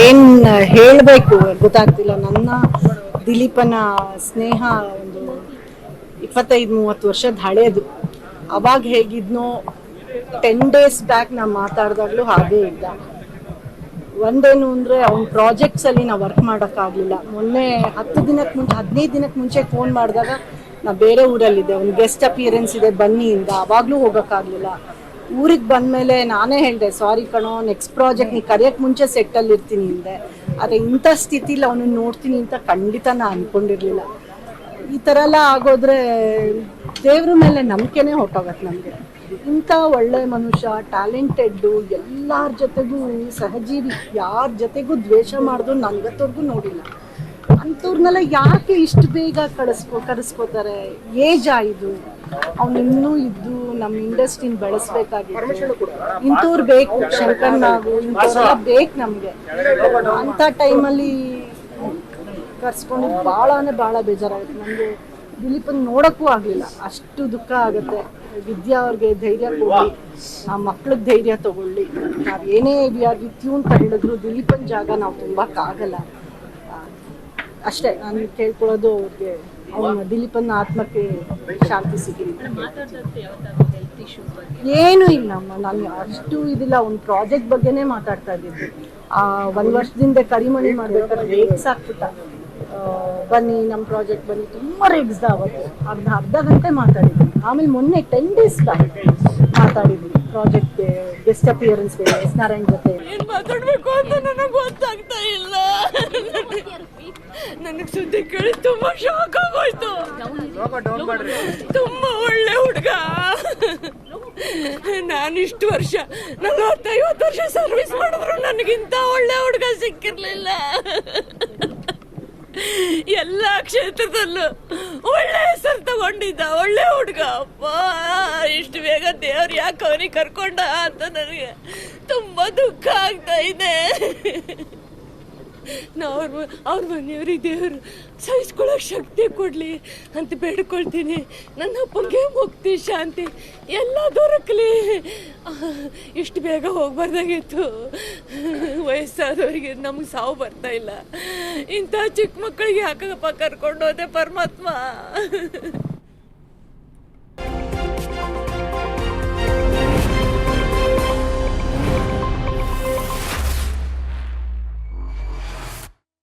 ಏನ್ ಹೇಳಬೇಕು ಗೊತ್ತಾಗ್ತಿಲ್ಲ. ನನ್ನ ದಿಲೀಪನ ಸ್ನೇಹ ಒಂದು 25-30 ವರ್ಷದ ಹಳೇದು. ಅವಾಗ ಹೇಗಿದ್ನೋ 10 ಡೇಸ್ ಬ್ಯಾಕ್ ನಾವು ಮಾತಾಡಿದಾಗಲೂ ಹಾಗೇ ಇದ್ದ. ಒಂದೇನು ಅಂದರೆ ಅವ್ನ ಪ್ರಾಜೆಕ್ಟ್ಸಲ್ಲಿ ನಾವು ವರ್ಕ್ ಮಾಡೋಕ್ಕಾಗಲಿಲ್ಲ. ಮೊನ್ನೆ 15 ದಿನಕ್ಕೆ ಮುಂಚೆ ಫೋನ್ ಮಾಡಿದಾಗ ನಾವು ಬೇರೆ ಊರಲ್ಲಿದ್ದೆ, ಒಂದು ಗೆಸ್ಟ್ ಅಪಿಯರೆನ್ಸ್ ಇದೆ ಬನ್ನಿ ಇಂದ. ಆವಾಗಲೂ ಹೋಗೋಕ್ಕಾಗಲಿಲ್ಲ. ಊರಿಗೆ ಬಂದಮೇಲೆ ನಾನೇ ಹೇಳಿದೆ, ಸಾರಿ ಕಣೋ, ನೆಕ್ಸ್ಟ್ ಪ್ರಾಜೆಕ್ಟ್ ನೀ ಕರೆಯೋಕ್ಕೆ ಮುಂಚೆ ಸೆಟ್ಟಲ್ಲಿ ಇರ್ತೀನಿ ಹಿಂದೆ. ಆದರೆ ಇಂಥ ಸ್ಥಿತಿಲಿ ಅವನನ್ನು ನೋಡ್ತೀನಿ ಅಂತ ಖಂಡಿತ ನಾನು ಅಂದ್ಕೊಂಡಿರಲಿಲ್ಲ. ಈ ಥರ ಎಲ್ಲ ಆಗೋದ್ರೆ ದೇವ್ರ ಮೇಲೆ ನಂಬಿಕೆನೇ ಹೊಟ್ಟೋಗತ್ತೆ ನಮಗೆ. ಇಂಥ ಒಳ್ಳೆ ಮನುಷ್ಯ, ಟ್ಯಾಲೆಂಟೆಡ್ಡು, ಎಲ್ಲರ ಜೊತೆಗೂ ಸಹಜೀವಿ, ಯಾರ ಜೊತೆಗೂ ದ್ವೇಷ ಮಾಡೋದು ನನಗತ್ತವರೆಗೂ ನೋಡಿಲ್ಲ. ಅಂಥವ್ರನ್ನೆಲ್ಲ ಯಾಕೆ ಇಷ್ಟು ಬೇಗ ಕರೆಸ್ಕೋತಾರೆ? ಏಜ್ ಆಯಿತು, ಅವ್ನು ಇನ್ನೂ ಇದ್ದು ನಮ್ಮ ಇಂಡಸ್ಟ್ರಿನ ಬೆಳೆಸ್ಬೇಕಾಗಿತ್ತು. ಇಂಥವ್ರು ಬೇಕು, ಶಂಕರ್ ನಾಗು ಇಂಥವ್ರೆಲ್ಲ ಬೇಕು ನಮಗೆ. ಅಂಥ ಟೈಮಲ್ಲಿ ಕರ್ಸ್ಕೊಂಡಿದ್ದು ಭಾಳ ಬೇಜಾರಾಗುತ್ತೆ ನನಗೆ. ದಿಲೀಪನ್ ನೋಡೋಕ್ಕೂ ಆಗಲಿಲ್ಲ, ಅಷ್ಟು ದುಃಖ ಆಗುತ್ತೆ. ವಿದ್ಯಾ ಅವ್ರಿಗೆ ಧೈರ್ಯ ಕೊಡಿ, ಆ ಮಕ್ಳಿಗೆ ಧೈರ್ಯ ತಗೊಳ್ಳಿ. ನಾವು ಏನೇ ಟ್ಯೂನ್ ಹೇಳಿದ್ರು ದಿಲೀಪನ್ ಜಾಗ ನಾವು ತುಂಬಕ್ಕಾಗಲ್ಲ. ಅಷ್ಟೇ ನಾನು ಕೇಳ್ಕೊಳ್ಳೋದು ಅವ್ರಿಗೆ, ಅವನ ದಿಲೀಪನ ಆತ್ಮಕ್ಕೆ ಶಾಂತಿ ಸಿಗಲಿ. ಏನೂ ಇಲ್ಲಮ್ಮ, ನಾನು ಅಷ್ಟು ಇದಿಲ್ಲ. ಒಂದು ಪ್ರಾಜೆಕ್ಟ್ ಬಗ್ಗೆನೇ ಮಾತಾಡ್ತಾ ಇದ್ದಿದ್ದು. 1 ವರ್ಷದಿಂದ ಕರಿಮಣಿ ಮಾಡ್ಬೇಕಾದ್ರೆ ರೇಗ್ಸ್ ಆಗ್ಬಿಟ್ಟ. ಬನ್ನಿ ನಮ್ಮ ಪ್ರಾಜೆಕ್ಟ್ ಬನ್ನಿ, ತುಂಬ ರೇಗ್ಸ್ದ ಅವತ್ತು. ಅದನ್ನ ಅರ್ಧ ಗಂಟೆ ಮಾತಾಡಿದ್ವಿ. ಆಮೇಲೆ ಮೊನ್ನೆ 10 ಡೇಸ್ ಬ್ಯಾಕ್ ಮಾತಾಡಿದ್ವಿ ಪ್ರಾಜೆಕ್ಟ್ಗೆ, ಗೆಸ್ಟ್ ಅಪಿಯರೆನ್ಸ್ಗೆ ಎಸ್ ನಾರಾಯಣ್ ಜೊತೆ. ಏನ್ ಮಾತಾಡ್ಬೇಕು ಅಂತ ನನಗೆ ಗೊತ್ತಾಗ್ತಾ ಇಲ್ಲ. ನನಗೆ ಸುದ್ದಿ ಕೇಳಿ ತುಂಬಾ ಶಾಕ್ ಆಗೋಯ್ತು. ತುಂಬಾ ಒಳ್ಳೆ ಹುಡುಗ. ನಾನು ಇಷ್ಟು ವರ್ಷ 40-50 ವರ್ಷ ಸರ್ವಿಸ್ ಮಾಡಿದ್ರು ನನಗಿಂತ ಒಳ್ಳೆ ಹುಡುಗ ಸಿಕ್ಕಿರ್ಲಿಲ್ಲ. ಎಲ್ಲ ಕ್ಷೇತ್ರದಲ್ಲೂ ಒಳ್ಳೆ ಹೆಸರು ತಗೊಂಡಿದ್ದ ಒಳ್ಳೆ ಹುಡುಗ. ಅಪ್ಪ, ಇಷ್ಟು ಬೇಗ ದೇವ್ರು ಯಾಕೆ ಅವನಿಗೆ ಕರ್ಕೊಂಡ ಅಂತ ನನಗೆ ತುಂಬಾ ದುಃಖ ಆಗ್ತಾ ಇದೆ. ಅವ್ರ ಮನೆಯವ್ರಿಗೆ ದೇವರು ಸಹಿಸ್ಕೊಳ್ಳೋಕೆ ಶಕ್ತಿ ಕೊಡಲಿ ಅಂತ ಬೇಡ್ಕೊಳ್ತೀನಿ. ನನ್ನ ಅಪ್ಪಂಗೆ ಮುಕ್ತಿ, ಶಾಂತಿ ಎಲ್ಲ ದೊರಕಲಿ. ಇಷ್ಟು ಬೇಗ ಹೋಗ್ಬಾರ್ದಾಗಿತ್ತು. ವಯಸ್ಸಾದವರಿಗೆ ನಮಗೆ ಸಾವು ಬರ್ತಾ ಇಲ್ಲ. ಇಂಥ ಚಿಕ್ಕ ಮಕ್ಕಳಿಗೆ ಯಾಕಪ್ಪ ಕರ್ಕೊಂಡು ಹೋದೆ ಪರಮಾತ್ಮ?